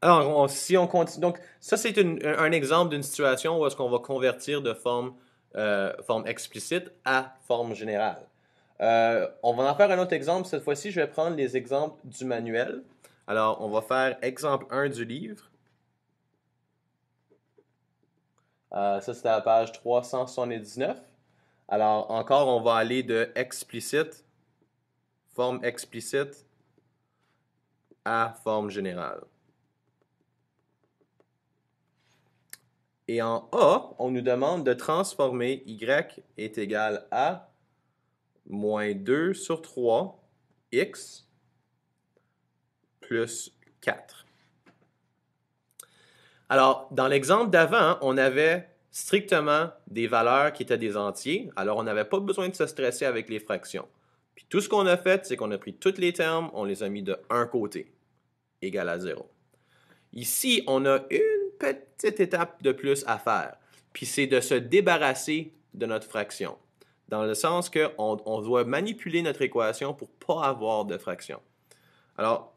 Alors, si on continue, donc ça c'est un exemple d'une situation où est-ce qu'on va convertir de forme explicite à forme générale. On va en faire un autre exemple. Cette fois-ci, je vais prendre les exemples du manuel. Alors, on va faire exemple 1 du livre. Ça, c'était à la page 379. Alors, encore, on va aller de explicite, forme explicite, à forme générale. Et en A, on nous demande de transformer y est égal à moins 2 sur 3 x plus 4. Alors, dans l'exemple d'avant, on avait strictement des valeurs qui étaient des entiers, alors on n'avait pas besoin de se stresser avec les fractions. Puis tout ce qu'on a fait, c'est qu'on a pris tous les termes, on les a mis de un côté, égal à 0. Ici, on a une petite étape de plus à faire, puis c'est de se débarrasser de notre fraction, dans le sens qu'on doit manipuler notre équation pour ne pas avoir de fraction. Alors,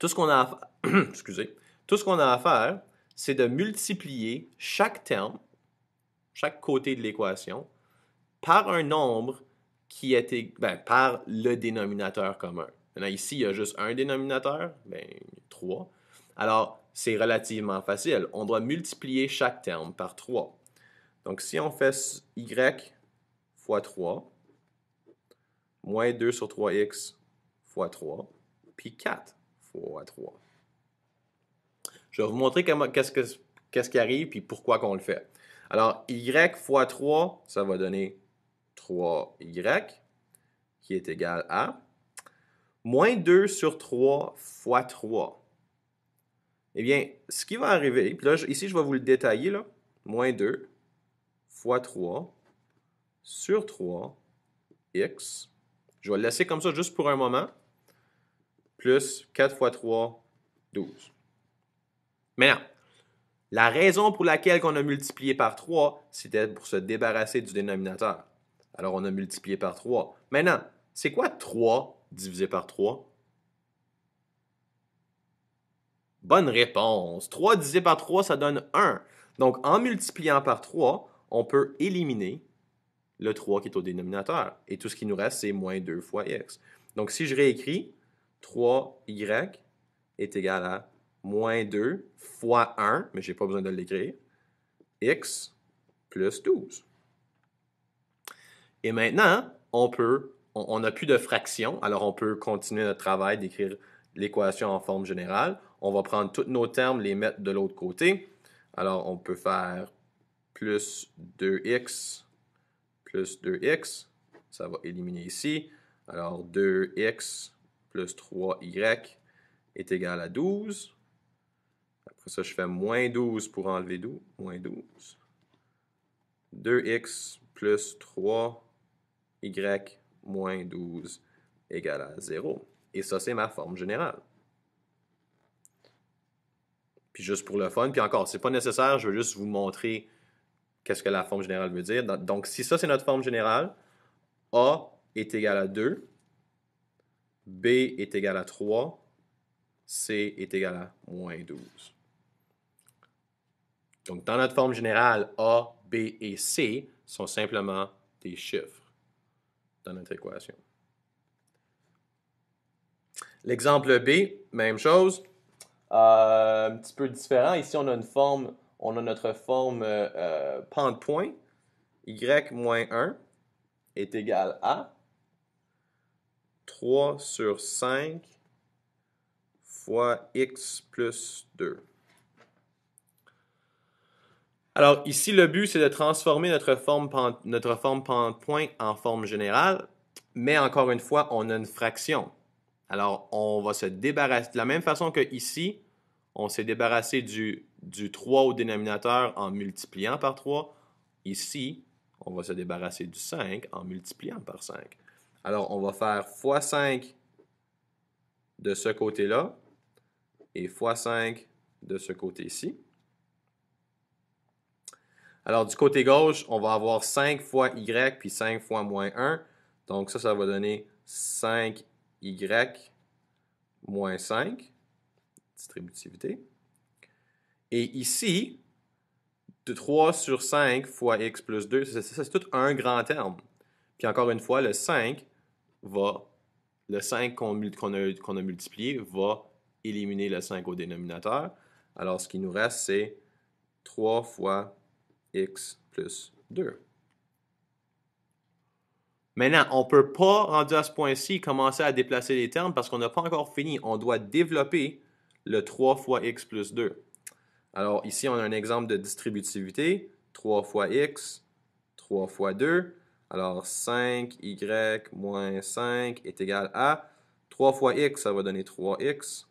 tout ce qu'on a à faire, excusez, tout ce qu'on a à faire, c'est de multiplier chaque terme, chaque côté de l'équation, par un nombre qui est par le dénominateur commun. Maintenant, ici, il y a juste un dénominateur, 3. Alors, c'est relativement facile. On doit multiplier chaque terme par 3. Donc, si on fait y fois 3, moins 2 sur 3x fois 3, puis 4 fois 3. Je vais vous montrer qu'est-ce qui arrive puis pourquoi qu'on le fait. Alors, y fois 3, ça va donner 3y qui est égal à moins 2 sur 3 fois 3. Eh bien, ce qui va arriver, puis là, ici, je vais vous le détailler, là. Moins 2 fois 3 sur 3 x. Je vais le laisser comme ça juste pour un moment. Plus 4 fois 3, 12. Maintenant, la raison pour laquelle on a multiplié par 3, c'était pour se débarrasser du dénominateur. Alors, on a multiplié par 3. Maintenant, c'est quoi 3 divisé par 3? Bonne réponse. 3 divisé par 3, ça donne 1. Donc, en multipliant par 3, on peut éliminer le 3 qui est au dénominateur. Et tout ce qui nous reste, c'est moins 2 fois x. Donc, si je réécris, 3y est égal à moins 2 fois 1, mais je n'ai pas besoin de l'écrire, x plus 12. Et maintenant, on n'a plus de fraction, alors on peut continuer notre travail d'écrire l'équation en forme générale. On va prendre tous nos termes, les mettre de l'autre côté. Alors, on peut faire plus 2x plus 2x. Ça va éliminer ici. Alors, 2x plus 3y est égal à 12. Après ça, je fais moins 12 pour enlever 12. Moins 12. 2x plus 3y moins 12 égale à 0. Et ça, c'est ma forme générale. Puis juste pour le fun, puis encore, c'est pas nécessaire, je veux juste vous montrer qu'est-ce que la forme générale veut dire. Donc, si ça, c'est notre forme générale, A est égal à 2, B est égal à 3, C est égal à moins 12. Donc, dans notre forme générale, A, B et C sont simplement des chiffres dans notre équation. L'exemple B, même chose, un petit peu différent. Ici, on a notre forme pente-point. Y moins 1 est égal à 3 sur 5 fois x plus 2. Alors ici, le but, c'est de transformer notre forme pente-point en forme générale, mais encore une fois, on a une fraction. Alors, on va se débarrasser, de la même façon que ici, on s'est débarrassé du 3 au dénominateur en multipliant par 3. Ici, on va se débarrasser du 5 en multipliant par 5. Alors, on va faire fois 5 de ce côté-là et fois 5 de ce côté-ci. Alors, du côté gauche, on va avoir 5 fois y puis 5 fois moins 1. Donc, ça va donner 5y moins 5. distributivité. Et ici, de 3 sur 5 fois x plus 2, c'est tout un grand terme. Puis encore une fois, le 5 qu'on a multiplié va éliminer le 5 au dénominateur. Alors, ce qui nous reste, c'est 3 fois x plus 2. Maintenant, on ne peut pas, rendu à ce point-ci, commencer à déplacer les termes parce qu'on n'a pas encore fini. On doit développer le 3 fois x plus 2. Alors, ici, on a un exemple de distributivité. 3 fois x, 3 fois 2. Alors, 5y moins 5 est égal à 3 fois x, ça va donner 3x.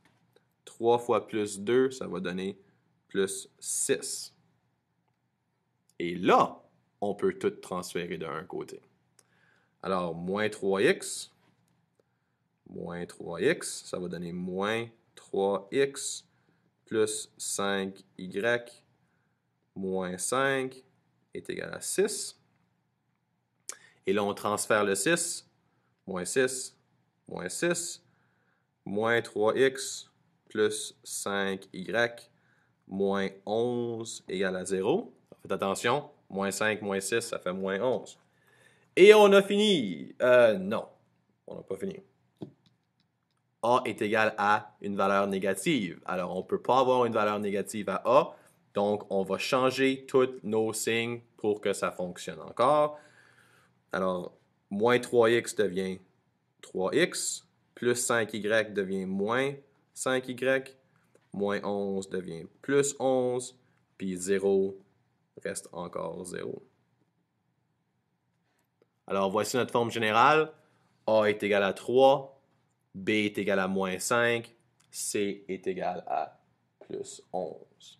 3 fois plus 2, ça va donner plus 6. Et là, on peut tout transférer d'un côté. Alors, moins 3x, ça va donner moins 3x plus 5y moins 5 est égal à 6. Et là, on transfère le 6, moins 6, moins 6, moins 3x plus 5y moins 11 égale à 0. Faites attention, moins 5, moins 6, ça fait moins 11. Et on a fini. Non, on n'a pas fini. A est égal à une valeur négative. Alors, on ne peut pas avoir une valeur négative à A. Donc, on va changer tous nos signes pour que ça fonctionne encore. Alors, moins 3x devient 3x, plus 5y devient moins 5y, moins 11 devient plus 11, puis 0 reste encore 0. Alors, voici notre forme générale. A est égal à 3, B est égal à moins 5, C est égal à plus 11.